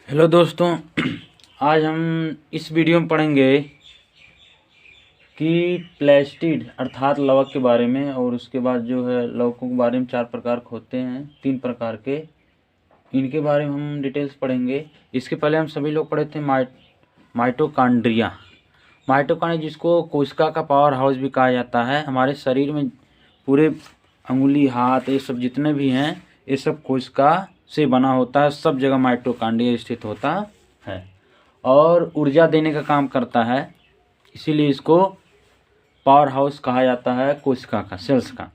Hello दोस्तों, आज हम इस वीडियो में पढ़ेंगे कि प्लेस्टिड अर्थात लवक के बारे में। और उसके बाद जो है लवकों के बारे में 4 प्रकार के होते हैं, 3 प्रकार के, इनके बारे में हम डिटेल्स पढ़ेंगे। इसके पहले हम सभी लोग पढ़े थे माइटोकॉन्ड्रिया। माइटोकॉन्ड्रिया जिसको कोशिका का पावर हाउस भी कहा जाता है। हमारे शरीर में पूरे अंगुली, हाथ, ये सब जितने भी हैं ये सब कोशिका से बना होता है। सब जगह माइटोकॉन्ड्रिया स्थित होता है और ऊर्जा देने का काम करता है, इसीलिए इसको पावर हाउस कहा जाता है कोशिका का, सेल्स का।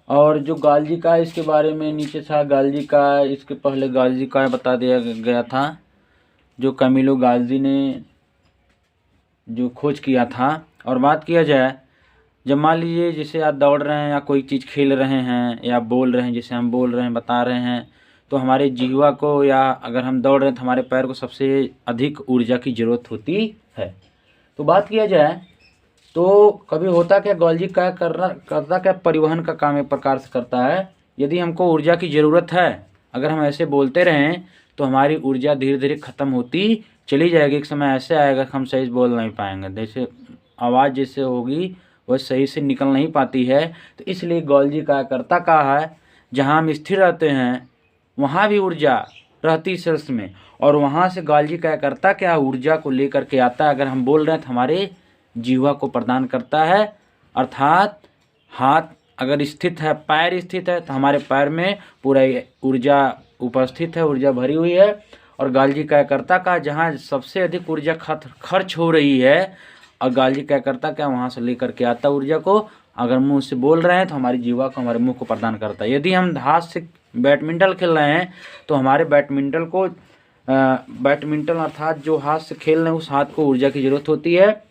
और जो गाल्जी का है इसके बारे में नीचे था गाल्जी का, इसके पहले गाल्जी का बता दिया गया था, जो कैमिलो गाल्जी ने जो खोज किया था। और बात किया जाए, जब मान लीजिए जैसे आप दौड़ रहे हैं या कोई चीज़ खेल रहे हैं या बोल रहे हैं, जैसे हम बोल रहे हैं, बता रहे हैं, तो हमारे जीवा को, या अगर हम दौड़ रहे हैं तो हमारे पैर को सबसे अधिक ऊर्जा की ज़रूरत होती है। तो बात किया जाए तो कभी होता क्या, गाल्जी क्या करता क्या, परिवहन का काम एक प्रकार से करता है। यदि हमको ऊर्जा की ज़रूरत है, अगर हम ऐसे बोलते रहें तो हमारी ऊर्जा धीरे धीरे ख़त्म होती चली जाएगी। एक समय ऐसे आएगा कि हम सही से बोल नहीं पाएंगे, जैसे आवाज़ जैसे होगी वह सही से निकल नहीं पाती है। तो इसलिए गाल्जी क्या करता कहा है, जहाँ हम स्थिर रहते हैं वहाँ भी ऊर्जा रहती सेल्स में, और वहाँ से गाल्जी क्या करता, क्या ऊर्जा को लेकर के आता है। अगर हम बोल रहे हैं तो हमारे जीवा को प्रदान करता है, अर्थात हाथ अगर स्थित है, पैर स्थित है, तो हमारे पैर में पूरा ऊर्जा उपस्थित है, ऊर्जा भरी हुई है। और गाल्जी क्या करता का, जहाँ सबसे अधिक ऊर्जा खर्च हो रही है, और गाल्जी क्या करता क्या, वहाँ से लेकर के आता ऊर्जा को। अगर मुंह से बोल रहे हैं तो हमारी जीवा को, हमारे मुंह को प्रदान करता है। यदि हम हाथ से बैडमिंटन खेल रहे हैं तो हमारे बैडमिंटन अर्थात जो हाथ से खेल रहे हैं उस हाथ को ऊर्जा की ज़रूरत होती है।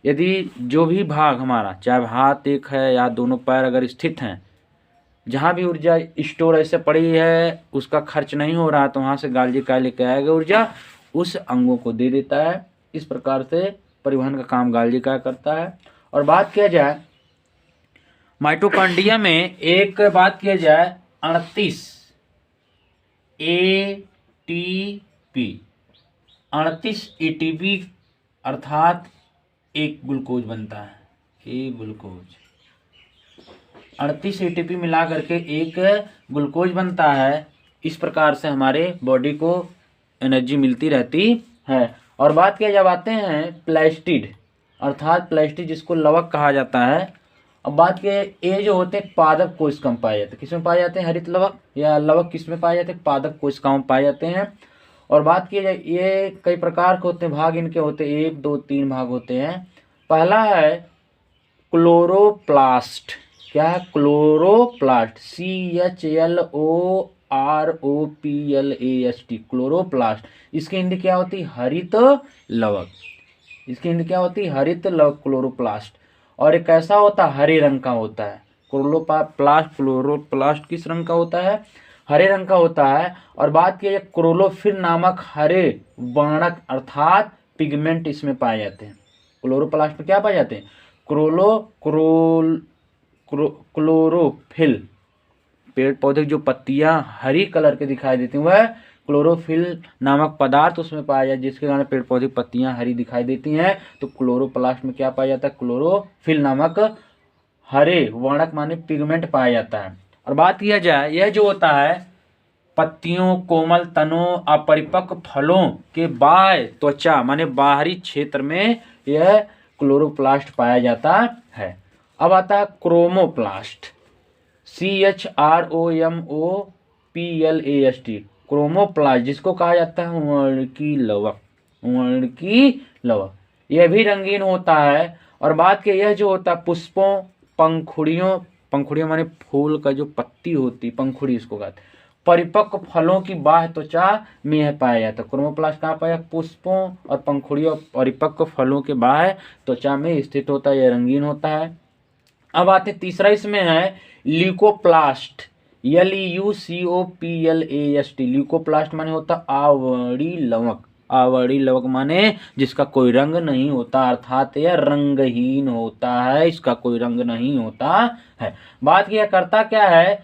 यदि जो भी भाग हमारा, चाहे हाथ एक है या दोनों पैर अगर स्थित हैं, जहाँ भी ऊर्जा स्टोर ऐसे पड़ी है उसका खर्च नहीं हो रहा, तो वहाँ से गाल्जी क्या लेके आएगा, ऊर्जा उस अंगों को दे देता है। इस प्रकार से परिवहन का काम गाल्जी क्या करता है। और बात किया जाए माइटोकॉन्ड्रिया में, एक बात किया जाए 38 एटीपी, 38 एटीपी अर्थात एक ग्लूकोज बनता है, एक ग्लूकोज 38 एटीपी मिला करके एक ग्लूकोज बनता है। इस प्रकार से हमारे बॉडी को एनर्जी मिलती रहती है। और बात किया जब आते हैं प्लास्टिड अर्थात प्लास्टिड जिसको लवक कहा जाता है। अब बात किया, ये जो होते हैं पादप कोशिका में पाए जाते हैं। किस में पाए जाते हैं, हरित लवक, या लवक किस में पाए जाते हैं, पादप कोशिकाओं में पाए जाते हैं। और बात किया जाए, ये कई प्रकार के होते हैं, भाग इनके होते हैं, 1 2 3 भाग होते हैं। पहला है क्लोरोप्लास्ट। क्या है, क्लोरोप्लास्ट, CHLOROPLAST, क्लोरोप्लास्ट। इसकी हिंदी क्या होती है, हरित लवक। इसकी हिंदी क्या होती है, हरित लवक, क्लोरोप्लास्ट। और एक ऐसा होता है, हरे रंग का होता है क्लोरोप्लास्ट किस रंग का होता है, हरे रंग का होता है। और बात की जाए क्लोरोफिल नामक हरे वर्णक अर्थात पिगमेंट इसमें पाए जाते हैं। क्लोरोप्लास्ट में क्या पाए जाते हैं, क्लोरोफिल, पेड़ पौधे की जो पत्तियां हरी कलर के दिखाई देती हैं वह क्लोरोफिल नामक पदार्थ उसमें पाया जाए, जिसके कारण पेड़ पौधे की पत्तियां हरी दिखाई देती हैं। तो क्लोरोप्लास्ट में क्या पाया जाता है, क्लोरोफिल नामक हरे वर्णक माने पिगमेंट पाया जाता है। और बात किया जाए, यह जो होता है पत्तियों, कोमल तनों, अपरिपक्व फलों के बाह्य त्वचा माने बाहरी क्षेत्र में यह क्लोरोप्लास्ट पाया जाता है। अब आता है क्रोमोप्लास्ट, CHROMOPLAST, क्रोमोप्लास्ट जिसको कहा जाता है वर्णकी लवक, वर्णकी लवक। यह भी रंगीन होता है। और बात की, यह जो होता है पुष्पों, पंखुड़ियों, पंखुड़ियों माने फूल का जो पत्ती होती, पंखुड़ी इसको कहते हैं, परिपक्व फलों की बाह्य त्वचा में यह पाया जाता है। क्रोमोप्लास्ट कहाँ पाया, पुष्पों और पंखुड़ियों, परिपक्व फलों के बाह्य त्वचा में स्थित होता है, यह रंगीन होता है। अब आते तीसरा इसमें है ल्यूकोप्लास्ट, LEUCOPLAST, ल्यूकोप्लास्ट माने होता आवड़ी लवक, आवड़ी लवक माने जिसका कोई रंग नहीं होता, अर्थात यह रंगहीन होता है, इसका कोई रंग नहीं होता है। बात किया करता क्या है,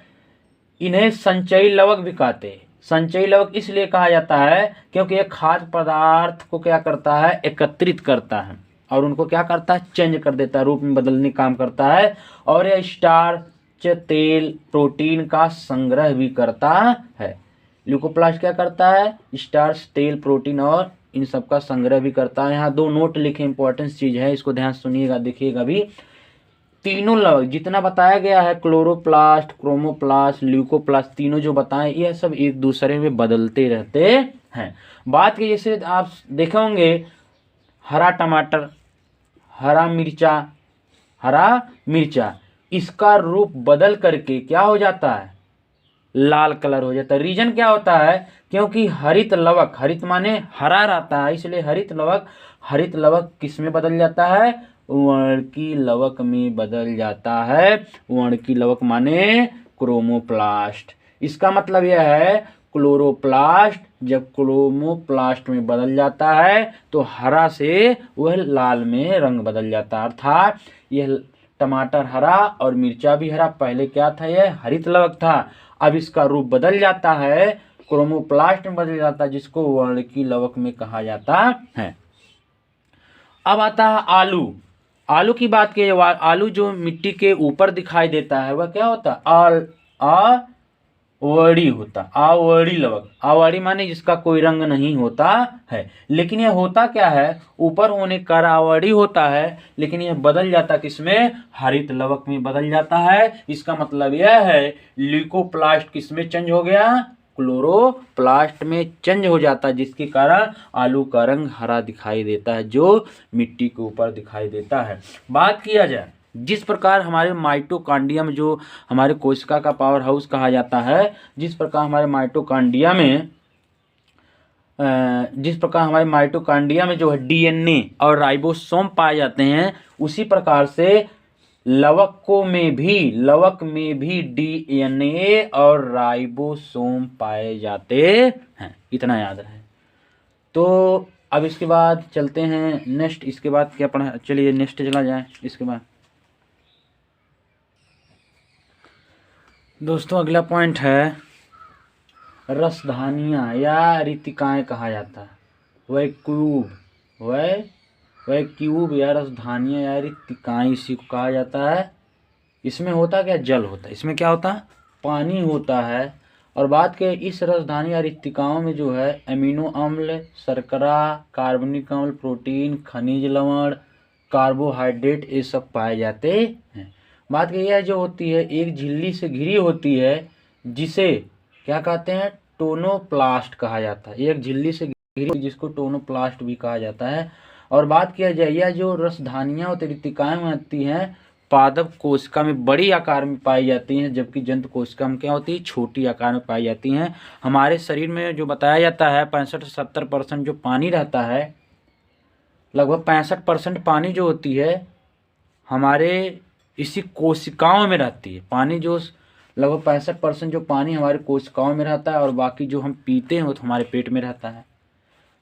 इन्हें संचयी लवक भी कहते हैं, संचयी लवक इसलिए कहा जाता है क्योंकि ये खाद्य पदार्थ को क्या करता है, एकत्रित करता है और उनको क्या करता है, चेंज कर देता है, रूप में बदलने काम करता है। और यह स्टार्च, तेल, प्रोटीन का संग्रह भी करता है। ल्यूकोप्लास्ट क्या करता है, स्टार्च, तेल, प्रोटीन और इन सब का संग्रह भी करता है। यहाँ 2 नोट लिखे, इंपॉर्टेंट चीज है, इसको ध्यान सुनिएगा, देखिएगा भी। तीनों लवक जितना बताया गया है, क्लोरोप्लास्ट, क्रोमोप्लास्ट, ल्यूकोप्लास्ट, तीनों जो बताएं, यह सब एक दूसरे में बदलते रहते हैं। बात की जैसे आप देखे होंगे, हरा टमाटर, हरा मिर्चा, इसका रूप बदल करके क्या हो जाता है, लाल कलर हो जाता है। रीजन क्या होता है, क्योंकि हरित लवक, हरित माने हरा रहता है, इसलिए हरित लवक किस में बदल जाता है, वर्णकी लवक में बदल जाता है। वर्णकी लवक माने क्रोमोप्लास्ट। इसका मतलब यह है, क्लोरोप्लास्ट जब क्रोमोप्लास्ट में बदल जाता है तो हरा से वह लाल में रंग बदल जाता है। अर्थात यह टमाटर हरा और मिर्चा भी हरा, पहले क्या था, यह हरित लवक था, अब इसका रूप बदल जाता है, क्रोमोप्लास्ट में बदल जाता है, जिसको वर्णकी लवक में कहा जाता है। अब आता है आलू की बात की। आलू जो मिट्टी के ऊपर दिखाई देता है वह क्या होता है, आवड़ी होता, आवड़ी लवक। आवड़ी माने जिसका कोई रंग नहीं होता है, लेकिन यह होता क्या है, ऊपर होने का आवड़ी होता है, लेकिन यह बदल जाता किसमें, हरित लवक में बदल जाता है। इसका मतलब यह है, ल्यूकोप्लास्ट किसमें चेंज हो गया, क्लोरोप्लास्ट में चेंज हो जाता है, जिसके कारण आलू का रंग हरा दिखाई देता है, जो मिट्टी के ऊपर दिखाई देता है। बात किया जाए जिस प्रकार हमारे माइटोकॉन्ड्रियम, जो हमारे कोशिका का पावर हाउस कहा जाता है, जिस प्रकार हमारे माइटोकॉन्ड्रिया में जो है डीएनए और राइबोसोम पाए जाते हैं, उसी प्रकार से लवक में भी डीएनए और राइबोसोम पाए जाते हैं, इतना याद रहे। तो अब इसके बाद चलते हैं नेक्स्ट, इसके बाद क्या पढ़ा, चलिए नेक्स्ट चला जाए। इसके बाद दोस्तों अगला पॉइंट है रसधानियाँ या रितिकाएँ कहा जाता है। वह क्यूब या रसधानियाँ या रितिकाएँ इसी को कहा जाता है। इसमें होता क्या, जल होता है, इसमें क्या होता है, पानी होता है। और बात के इस रसधानी या रिक्तिकाओं में जो है अमीनो अम्ल, शर्करा, कार्बनिक अम्ल, प्रोटीन, खनिज लवण, कार्बोहाइड्रेट, ये सब पाए जाते हैं। बात की यह जो होती है एक झिल्ली से घिरी होती है, जिसे क्या कहते हैं, टोनोप्लास्ट कहा जाता है। एक झिल्ली से घिरी जिसको टोनोप्लास्ट भी कहा जाता है। और बात किया जाए यह जो रसधानियाँ और रिक्तिकाएँ होती हैं, पादप कोशिका में बड़ी आकार में पाई जाती हैं, जबकि जंतु कोशिका में क्या होती है, छोटी आकार में पाई जाती हैं। हमारे शरीर में जो बताया जाता है 65 से 70% जो पानी रहता है, लगभग 65% पानी जो होती है हमारे इसी कोशिकाओं में रहती है। पानी जो लगभग 65% जो पानी हमारे कोशिकाओं में रहता है, और बाकी जो हम पीते हैं वो तो हमारे पेट में रहता है।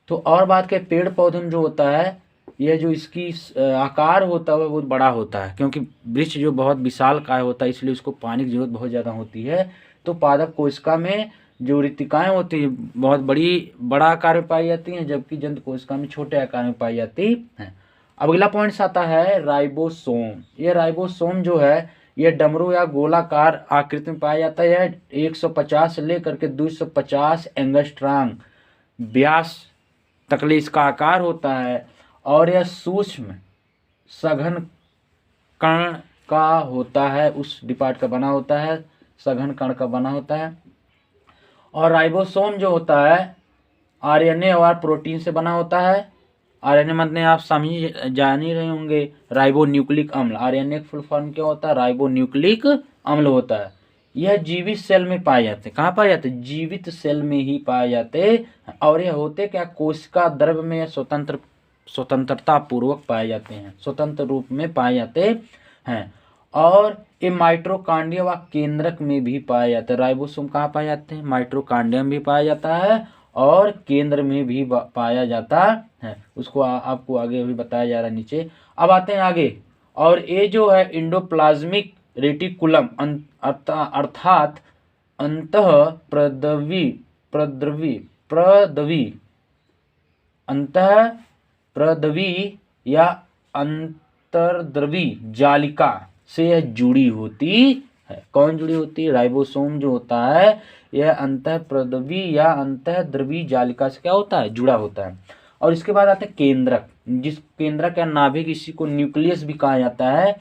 तो और बात के पेड़ पौधों में जो होता है, यह जो इसकी आकार होता है वो बहुत बड़ा होता है, क्योंकि वृक्ष जो बहुत विशाल काय होता है, इसलिए उसको पानी की जरूरत बहुत ज़्यादा होती है। तो पादप कोशिका में जो रिक्तिकाएँ होती हैं बहुत बड़ा आकार में पाई जाती हैं, जबकि जंतु कोशिका में छोटे आकार में पाई जाती हैं। अब अगला पॉइंट आता है राइबोसोम। यह राइबोसोम जो है यह डमरू या गोलाकार आकृति में पाया जाता है। 150 से लेकर के 250 एंगस्ट्राम व्यास तकले इसका आकार होता है, और यह सूक्ष्म सघन कण का होता है, उस डिपार्ट का बना होता है, सघन कण का बना होता है। और राइबोसोम जो होता है आरएनए और प्रोटीन से बना होता है। आरएनए मतलब आप समझ जान ही रहे होंगे, राइबो न्यूक्लिक अम्ल। आरएनए का फुल फॉर्म क्या होता है, राइबो न्यूक्लिक अम्ल होता है। यह जीवित सेल में पाए जाते हैं। कहाँ पाए जाते हैं, जीवित सेल में ही पाए जाते हैं। और यह होते क्या, कोशिका द्रव्य में स्वतंत्रता पूर्वक पाए जाते हैं, स्वतंत्र रूप में पाए जाते हैं। और ये माइटोकॉन्ड्रिया व केंद्रक में भी पाए जाते हैं। राइबोसोम कहाँ पाए जाते हैं, माइटोकॉन्ड्रियम भी पाया जाता है और केंद्र में भी पाया जाता है। उसको आपको आगे अभी बताया जा रहा है नीचे। अब आते हैं आगे, और ये जो है इंडोप्लाज्मिक रेटिकुलम अर्थात अंतः प्रदवी अंतः प्रदवी या अंतर्द्रवी जालिका से यह जुड़ी होती है। कौन जुड़ी होती है? राइबोसोम जो होता है यह अंतः प्रदवी या अंतः द्रवी जालिका से क्या होता है? जुड़ा होता है। और इसके बाद आते हैं केंद्रक। जिस केंद्रक या नाभिक, इसी को न्यूक्लियस भी कहा जाता है,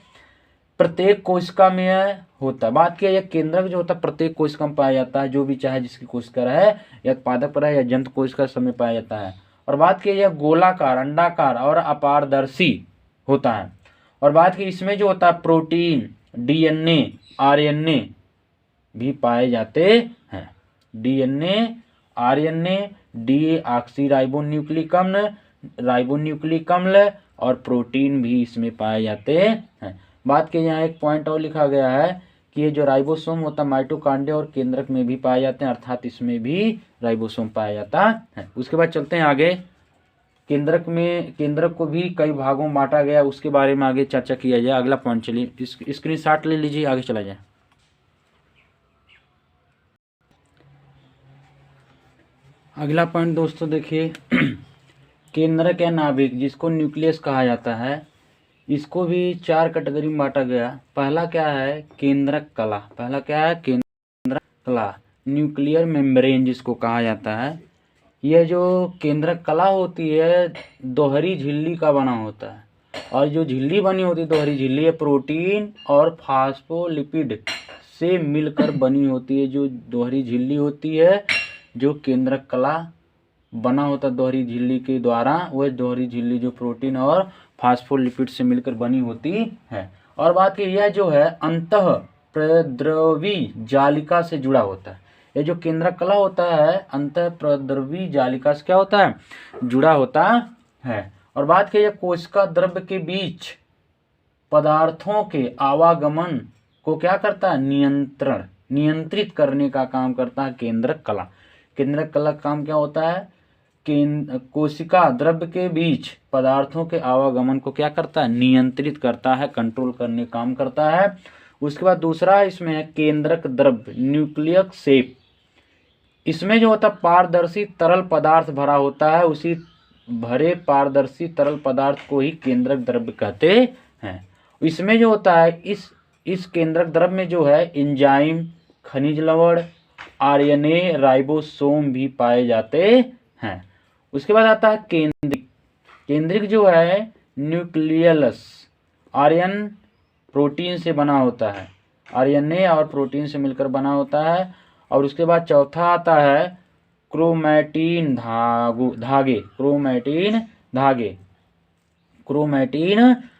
प्रत्येक कोशिका में होता है। बात किया जाए केंद्रक जो होता है प्रत्येक कोशिका में पाया जाता है, जो भी चाहे जिसकी कोशिका रहे, या पादप पर है या जंतु कोशिका समय पाया जाता है। और बात की यह गोलाकार, अंडाकार और अपारदर्शी होता है। और बात की इसमें जो होता है प्रोटीन, डीएनए, आरएनए भी पाए जाते हैं। डीएनए, आरएनए, डीऑक्सीराइबोन्यूक्लिक अम्ल और प्रोटीन भी इसमें पाए जाते हैं। बात के यहाँ एक पॉइंट और लिखा गया है कि ये जो राइबोसोम होता है माइटोकॉन्ड्रिया और केंद्रक में भी पाए जाते हैं, अर्थात इसमें भी राइबोसोम पाया जाता है। उसके बाद चलते हैं आगे। केंद्रक को भी कई भागों में बांटा गया, उसके बारे में आगे चर्चा किया जाए। अगला पॉइंट चलिए स्क्रीनशॉट ले लीजिए, आगे चला जाए। अगला पॉइंट दोस्तों देखिए, केंद्रक या नाभिक जिसको न्यूक्लियस कहा जाता है, इसको भी 4 कैटेगरी में बांटा गया। पहला क्या है? केंद्रक कला। पहला क्या है? केंद्रक कला, न्यूक्लियर मेम्ब्रेन जिसको कहा जाता है। यह जो केंद्रक कला होती है दोहरी झिल्ली का बना होता है, और जो झिल्ली बनी होती है दोहरी झिल्ली है प्रोटीन और फास्फोलिपिड से मिलकर बनी होती है। जो दोहरी झिल्ली होती है, जो केंद्रक कला बना होता है दोहरी झिल्ली के द्वारा, वह दोहरी झिल्ली जो प्रोटीन और फास्फोलिपिड से मिलकर बनी होती है। और बात की यह जो है अंतः प्रद्रवी जालिका से जुड़ा होता है। ये जो केंद्रक कला होता है अंतः प्रद्रवी जालिका से क्या होता है? जुड़ा होता है। और बात की कोशिका द्रव्य के बीच पदार्थों के आवागमन को क्या करता है? नियंत्रित करने का काम करता है केंद्रक कला। केंद्रक कला का काम क्या होता है? कोशिका द्रव्य के बीच पदार्थों के आवागमन को क्या करता है? नियंत्रित करता है, कंट्रोल करने काम करता है। उसके बाद दूसरा इसमें है केंद्रक द्रव्य, न्यूक्लियक शेप। इसमें जो होता है पारदर्शी तरल पदार्थ भरा होता है, उसी भरे पारदर्शी तरल पदार्थ को ही केंद्रक द्रव्य कहते हैं। इसमें जो होता है इस केंद्रक द्रव्य में जो है एंजाइम, खनिज लवण, आरएनए, राइबोसोम भी पाए जाते हैं। उसके बाद आता है केंद्रिक जो है न्यूक्लियस, आरएन प्रोटीन से बना होता है, आरएनए और प्रोटीन से मिलकर बना होता है। और उसके बाद चौथा आता है क्रोमैटिन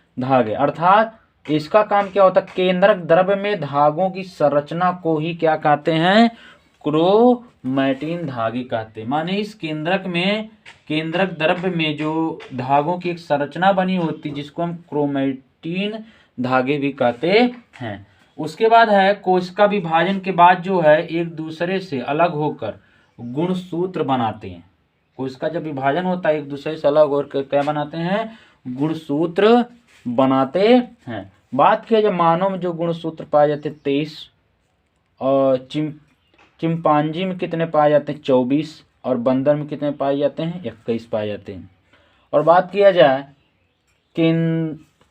धागे, अर्थात इसका काम क्या होता है? केंद्रक द्रव्य में धागों की संरचना को ही क्या कहते हैं? क्रोमैटिन धागे कहते हैं। माने इस केंद्रक द्रव्य में जो धागों की एक संरचना बनी होती है जिसको हम क्रोमैटिन धागे भी कहते हैं। उसके बाद है कोशिका विभाजन के बाद जो है एक दूसरे से अलग होकर गुणसूत्र बनाते हैं। कोशिका जब विभाजन होता है एक दूसरे से अलग होकर क्या बनाते हैं? गुणसूत्र बनाते हैं। बात किया जब मानव में जो गुणसूत्र पाए जाते हैं 23, और चिंपांजी में कितने पाए जाते हैं? 24, और बंदर में कितने पाए जाते हैं? 21 पाए जाते हैं। और बात किया जाए कि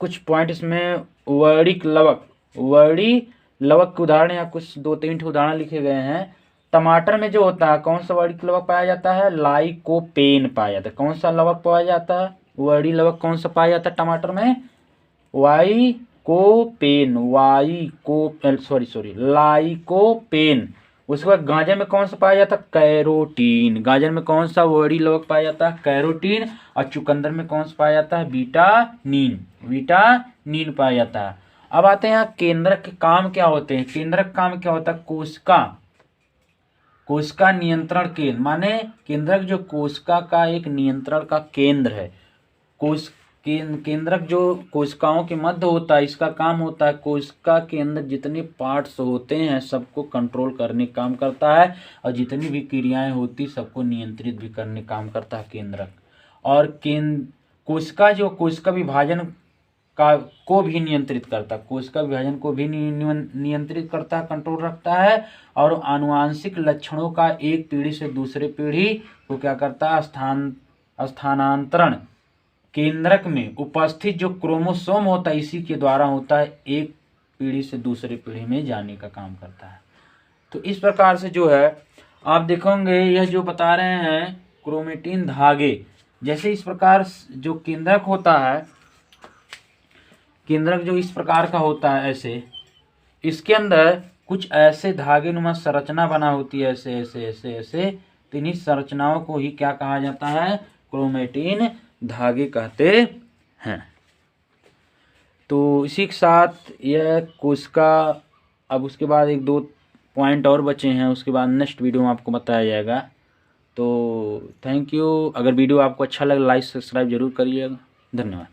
कुछ पॉइंट इसमें वर्णिक लवक के उदाहरण या कुछ 2-3 उदाहरण लिखे गए हैं। टमाटर में जो होता है कौन सा वर्णिक लवक पाया जाता है? लाइकोपेन पाया जाता है। कौन सा लवक पाया जाता है? वर्णिक लवक कौन सा पाया जाता है टमाटर में? लाइकोपेन। उसके बाद गाजर में कौन सा पाया जाता है? कैरोटीन। गाजर में कौन सा वर्णिक लवक पाया जाता है? कैरोटीन। और चुकंदर में कौन सा पाया जाता है? विटामिन पाया जाता है। अब आते हैं यहाँ केंद्रक के काम क्या होते हैं। केंद्रक काम क्या होता है? कोशिका नियंत्रण केंद्र, माने केंद्रक जो कोशिका का एक नियंत्रण का केंद्र है। केंद्रक जो कोशिकाओं के मध्य होता है, इसका काम होता है कोशिका के अंदर जितने पार्ट्स होते हैं सबको कंट्रोल करने काम करता है, और जितनी भी क्रियाएं होती सबको नियंत्रित भी करने काम करता है केंद्रक। और कोशिका विभाजन को भी नियंत्रित करता है, कोशिका विभाजन को भी नियंत्रित करता है, कंट्रोल रखता है, और आनुवांशिक लक्षणों का एक पीढ़ी से दूसरे पीढ़ी को क्या करता है, स्थानांतरण केंद्रक में उपस्थित जो क्रोमोसोम होता है इसी के द्वारा होता है, एक पीढ़ी से दूसरी पीढ़ी में जाने का काम करता है। तो इस प्रकार से जो है आप देखोगे यह जो बता रहे हैं क्रोमेटिन धागे, जैसे इस प्रकार जो केंद्रक होता है, केंद्रक जो इस प्रकार का होता है ऐसे, इसके अंदर कुछ ऐसे धागे नुमा संरचना बना होती है, ऐसे ऐसे ऐसे ऐसे, तो इन्हीं संरचनाओं को ही क्या कहा जाता है, क्रोमेटिन धागे कहते हैं। तो इसी के साथ यह कोशिका, अब उसके बाद एक दो पॉइंट और बचे हैं, उसके बाद नेक्स्ट वीडियो में आपको बताया जाएगा। तो थैंक यू। अगर वीडियो आपको अच्छा लगे लाइक सब्सक्राइब जरूर करिएगा। धन्यवाद।